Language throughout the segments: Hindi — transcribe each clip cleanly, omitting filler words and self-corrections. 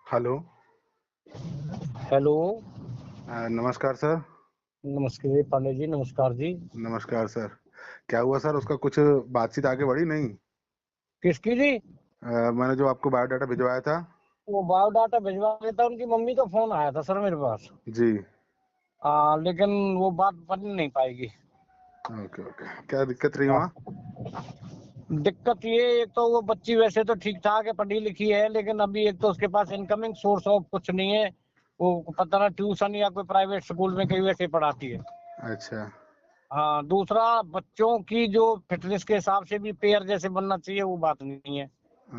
हेलो। हेलो। नमस्कार सर। नमस्ते पांडे जी, नमस्कार जी। नमस्कार सर। क्या हुआ सर, उसका कुछ बातचीत आगे बढ़ी नहीं? किसकी जी? मैंने जो आपको बायोडाटा भिजवाया था। वो बायोडाटा भिजवा देता, उनकी मम्मी का फोन आया था सर मेरे पास। जी। लेकिन वो बात बन नहीं पाएगी। ओके ओके, क्या दिक्कत रही हाँ। वहाँ? दिक्कत ये, एक तो वो बच्ची वैसे तो ठीक ठाक है, पढ़ी लिखी है, लेकिन अभी एक तो उसके पास इनकमिंग सोर्स ऑफ कुछ नहीं है। वो पता ना ट्यूशन या कोई प्राइवेट स्कूल में कहीं वैसे पढ़ाती है। अच्छा। हाँ, दूसरा बच्चों की जो फिटनेस के हिसाब से भी पेयर जैसे बनना चाहिए, वो बात नहीं है।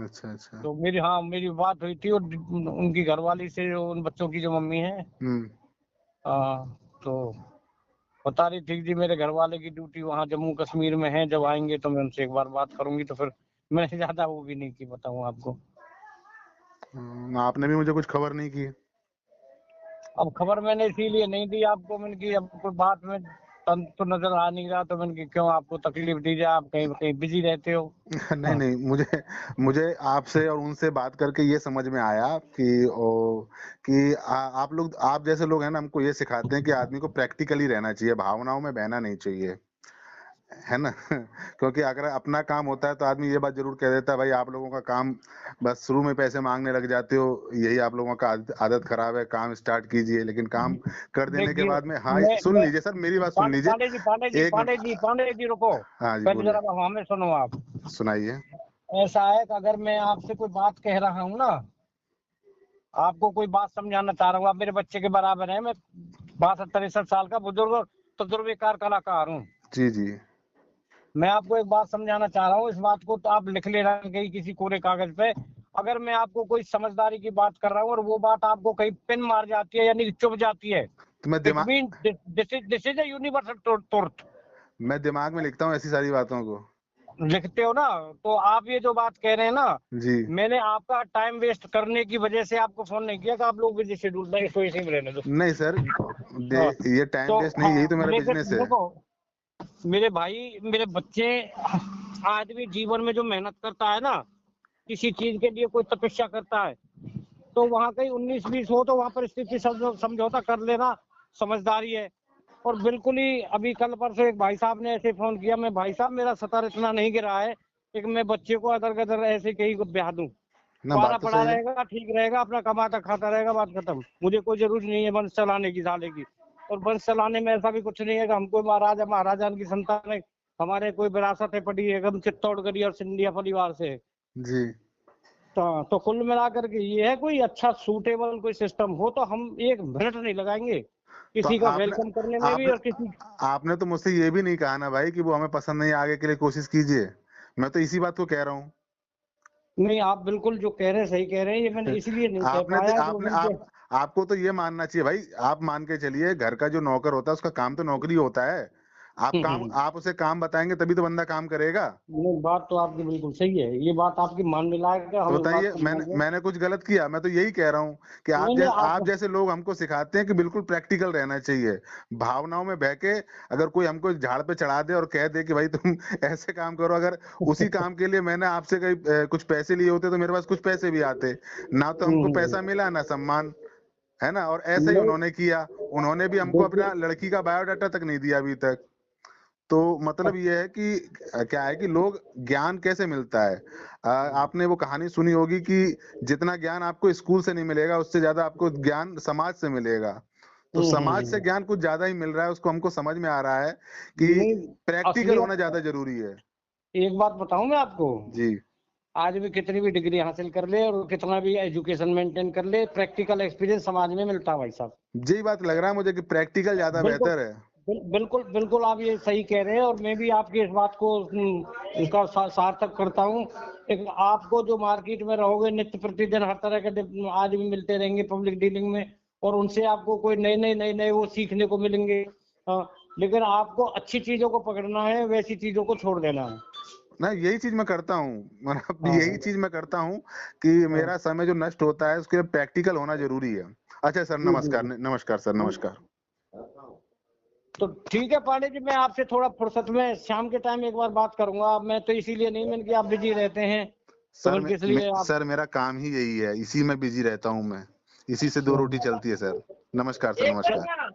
अच्छा अच्छा। तो मेरी बात हुई थी और उनकी घरवाली से, उन बच्चों की जो मम्मी है। हम्म। तो बता रही थी जी, मेरे घर वाले की ड्यूटी वहाँ जम्मू कश्मीर में है, जब आएंगे तो मैं उनसे एक बार बात करूंगी। तो फिर मैंने ज्यादा वो भी नहीं की, बताऊं आपको। आपने भी मुझे कुछ खबर नहीं की। अब खबर मैंने इसीलिए नहीं दी आपको, मैंने की अब कोई बात में तंत तो नजर आ नहीं रहा, तो मैंने की क्यों आपको तकलीफ दी जाए, आप कहीं कहीं बिजी रहते हो। नहीं हाँ। नहीं, मुझे मुझे आपसे और उनसे बात करके ये समझ में आया कि आप लोग, आप जैसे लोग हैं ना, हमको ये सिखाते हैं कि आदमी को प्रैक्टिकली रहना चाहिए, भावनाओं में बहना नहीं चाहिए, है ना? क्योंकि अगर अपना काम होता है तो आदमी ये बात जरूर कह देता है, भाई आप लोगों का काम बस शुरू में पैसे मांगने लग जाते हो, यही आप लोगों का आदत खराब है, काम स्टार्ट कीजिए, लेकिन काम कर देने के देखिए, बाद में, हाँ सुन मैं लीजिए सर, मेरी बात सुन पांडे लीजिए। पांडे जी, पांडे जी, एक पांडे मिनट। जी, पांडे जी, रुको। हाँ जी, पहले बोलिए। जरा हमें सुनो आप। सुनाइए। ऐसा है कि अगर मैं आपसे कोई बात कह रहा हूँ ना, आपको कोई बात समझाना चाह रहा हूँ, आप मेरे बच्चे के बराबर हैं। मैं 62-63 साल का बुजुर्ग और तजुर्बेकार कलाकार हूँ। जी जी। मैं आपको एक बात समझाना चाह रहा हूँ, इस बात को तो आप लिख लेना कहीं किसी कोरे कागज पे। अगर मैं आपको कोई समझदारी की बात कर रहा हूँ और वो बात आपको कहीं पिन मार जाती है, यानी कि चुभ जाती है, तो मैं it mean this is a universal truth. दिमाग में लिखता हूँ ऐसी सारी बातों को। लिखते हो ना? तो आप ये जो बात कह रहे हैं ना, जी। मैंने आपका टाइम वेस्ट करने की वजह से आपको फोन नहीं किया कि आप लोग बिजी शेड्यूल में, इसको इसी में रहने दो। नहीं सर, हाँ। ये टाइम तो वेस्ट नहीं, यही हाँ, तो मेरा लेकिन बिजनेस है। देखो मेरे भाई, मेरे बच्चे, आदमी जीवन में जो मेहनत करता है ना, किसी चीज के लिए कोई तपस्या करता है, तो वहाँ कहीं 19-20 हो तो वहाँ पर स्थिति समझौता कर लेना समझदारी है। और बिल्कुल ही अभी कल परसों एक भाई साहब ने ऐसे फोन किया, मैं भाई साहब मेरा सतर इतना नहीं गिरा है कि मैं बच्चे को अदर गदर ऐसे कहीं को ब्याह दूं। ना, पाला बात तो पड़ा सही है। रहेगा, ठीक रहेगा, अपना कमाता खाता रहेगा, बात खत्म। मुझे कोई जरूरत नहीं है वंश चलाने की, साले की। और वंश चलाने में ऐसा भी कुछ नहीं है कि हमको महाराजा महाराजा की संतान है, हमारे कोई विरासत है पड़ी है, हम चित्तौड़गढ़ और सिंधिया परिवार से। जी। तो कुल मिलाकर के ये है, कोई अच्छा सूटेबल कोई सिस्टम हो तो हम 1 मिनट नहीं लगाएंगे तो किसी का आपने वेलकम करने में भी, आपने और किसी। आपने तो मुझसे ये भी नहीं कहा ना भाई कि वो हमें पसंद नहीं है, आगे के लिए कोशिश कीजिए। मैं तो इसी बात को कह रहा हूँ। नहीं, आप बिल्कुल जो कह रहे हैं सही कह रहे हैं, ये मैंने इसलिए नहीं कह आपने तो पाया जो आपने उनके। आप आपको तो ये मानना चाहिए भाई, आप मान के चलिए, घर का जो नौकर होता है उसका काम तो नौकरी होता है। आप उसे काम बताएंगे तभी तो बंदा काम करेगा। नहीं, बात तो आपकी बिल्कुल सही है, ये बात आपकी मानने लायक है, तो हम इस बात बताइए, को मैंने मानेंगे। मैंने कुछ गलत किया? मैं तो यही कह रहा हूँ कि नहीं नहीं, आप जैसे लोग हमको सिखाते हैं कि बिल्कुल प्रैक्टिकल रहना चाहिए, भावनाओं में बह के अगर कोई हमको झाड़ पे चढ़ा दे और कह दे कि भाई तुम ऐसे काम करो, अगर उसी काम के लिए मैंने आपसे कहीं कुछ पैसे लिए होते तो मेरे पास कुछ पैसे भी आते ना, तो हमको पैसा मिला ना सम्मान, है ना? और ऐसा ही नहीं, उन्होंने किया। उन्होंने भी हमको देखिए। अपना लड़की का बायोडाटा तक नहीं दिया अभी तक। तो मतलब ये है कि क्या है कि लोग, ज्ञान कैसे मिलता है? आपने वो कहानी सुनी होगी कि जितना ज्ञान आपको स्कूल से नहीं मिलेगा, उससे ज्यादा आपको ज्ञान समाज से मिलेगा। तो समाज से ज्ञान कुछ ज्यादा ही मिल रहा है, उसको हमको समझ में आ रहा है कि नहीं, प्रैक्टिकल होना असलियत, ज्यादा जरूरी है। एक बात बताऊं मैं आपको। जी। आज भी कितनी भी डिग्री हासिल कर ले और कितना भी एजुकेशन मेंटेन कर ले, प्रैक्टिकल एक्सपीरियंस समाज में मिलता है भाई साहब। यही बात लग रहा है मुझे कि प्रैक्टिकल ज्यादा बिल्कुल, बेहतर है। बिल्कुल बिल्कुल आप ये सही कह रहे हैं, और मैं भी आपकी इस बात को इसका सार्थक करता हूँ। एक आपको जो मार्केट में रहोगे, नित्य प्रतिदिन हर तरह के आदमी मिलते रहेंगे पब्लिक डीलिंग में, और उनसे आपको कोई नए नए वो सीखने को मिलेंगे। लेकिन आपको अच्छी चीजों को पकड़ना है, वैसी चीजों को छोड़ देना है। ना, यही चीज मैं करता हूँ, मतलब हाँ यही हाँ चीज मैं करता हूँ कि हाँ। मेरा समय जो नष्ट होता है उसके लिए प्रैक्टिकल होना जरूरी है। अच्छा सर, जी जी नमस्कार। जी। नमस्कार सर, नमस्कार। तो ठीक है पांडे जी, मैं आपसे थोड़ा फुर्सत में शाम के टाइम एक बार बात करूंगा। मैं तो इसीलिए नहीं, मैंने कि आप बिजी रहते हैं। तो बल्कि इसलिए आप सर मेरा काम ही यही है, इसी में बिजी रहता हूँ मैं, इसी से 2 रोटी चलती है सर। नमस्कार सर, नमस्कार।